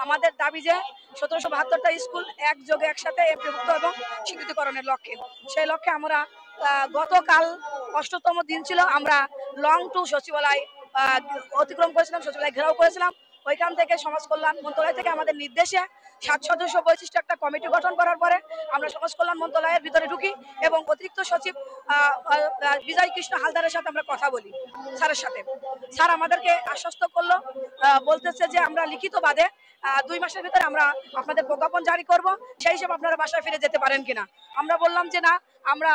আমাদের দাবি যে ১৭৭২টা স্কুল একযোগে একসাথে এমপিভুক্ত এবং স্বীকৃতিকরণের লক্ষ্যে। সেই লক্ষ্যে আমরা গতকাল ৮তম দিন ছিল, আমরা লং টু সচিবালয় অতিক্রম করেছিলাম, সচিবালয় ঘেরাও করেছিলাম। ওইখান থেকে সমাজ কল্যাণ মন্ত্রণালয় থেকে আমাদের নির্দেশে ৭ সদস্য বৈশিষ্ট্য একটা কমিটি গঠন করার পরে আমরা সমাজ কল্যাণ মন্ত্রণালয়ের ভিতরে ঢুকি এবং অতিরিক্ত সচিব বিজয় কৃষ্ণ হালদারের সাথে আমরা কথা বলি, স্যারের সাথে। স্যার আমাদেরকে আশ্বস্ত করলো, বলতেছে যে আমরা লিখিত বাদে ২ মাসের ভিতরে আমরা আপনাদের প্রজ্ঞাপন জারি করব, সেই হিসেবে আপনারা বাসায় ফিরে যেতে পারেন কিনা। আমরা বললাম যে না, আমরা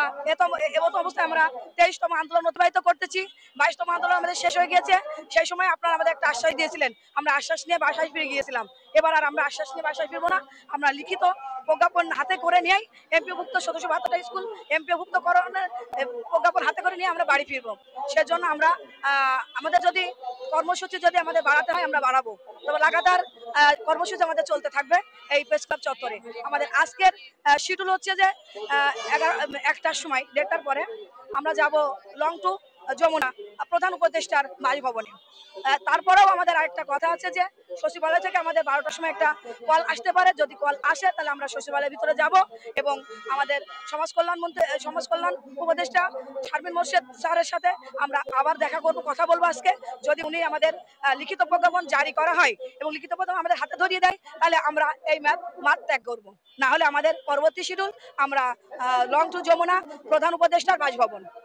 এমত অবস্থায় আমরা ২৩তম আন্দোলন অতিবাহিত করতেছি, ২২তম আন্দোলন আমাদের শেষ হয়ে গিয়েছে। সেই সময় আপনারা আমাদের একটা আশ্বাস দিয়েছিলেন, আমরা আশ্বাস নিয়ে বাসায় ফিরে গিয়েছিলাম। এবার আর আমরা আশ্বাস নিয়ে বাসায় ফিরবো না, আমরা লিখিত প্রজ্ঞাপন হাতে করে নিয়েই এমপিভুক্ত ১৭৭২টা স্কুল এমপিভুক্ত করণের প্রজ্ঞাপন হাতে করে নিয়ে আমরা বাড়ি ফিরবো। সেজন্য আমরা আমাদের যদি কর্মসূচি যদি আমাদের বাড়াতে হয় আমরা বাড়াবো, তবে লাগাতার কর্মসূচি আমাদের চলতে থাকবে এই প্রেস ক্লাব চত্বরে। আমাদের আজকের শিডিউল হচ্ছে যে ১টার সময়, ১:৩০টার পরে আমরা যাব লং টু যমুনা প্রধান উপদেষ্টার বাসভবনে। তারপরেও আমাদের আরেকটা কথা আছে যে সচিবালয় থেকে আমাদের ১২টার সময় একটা কল আসতে পারে। যদি কল আসে তাহলে আমরা সচিবালয়ের ভিতরে যাব এবং আমাদের সমাজ কল্যাণ উপদেষ্টা শারমিন মোর্শেদ স্যারের সাথে আমরা আবার দেখা করব, কথা বলবো আজকে। যদি উনি আমাদের লিখিত প্রজ্ঞাপন জারি করা হয় এবং লিখিত প্রজ্ঞাপন আমাদের হাতে ধরিয়ে দেয়, তাহলে আমরা এই মাঠ ত্যাগ করব। না হলে আমাদের পরবর্তী শিডিউল আমরা লং টু যমুনা প্রধান উপদেষ্টার বাসভবন।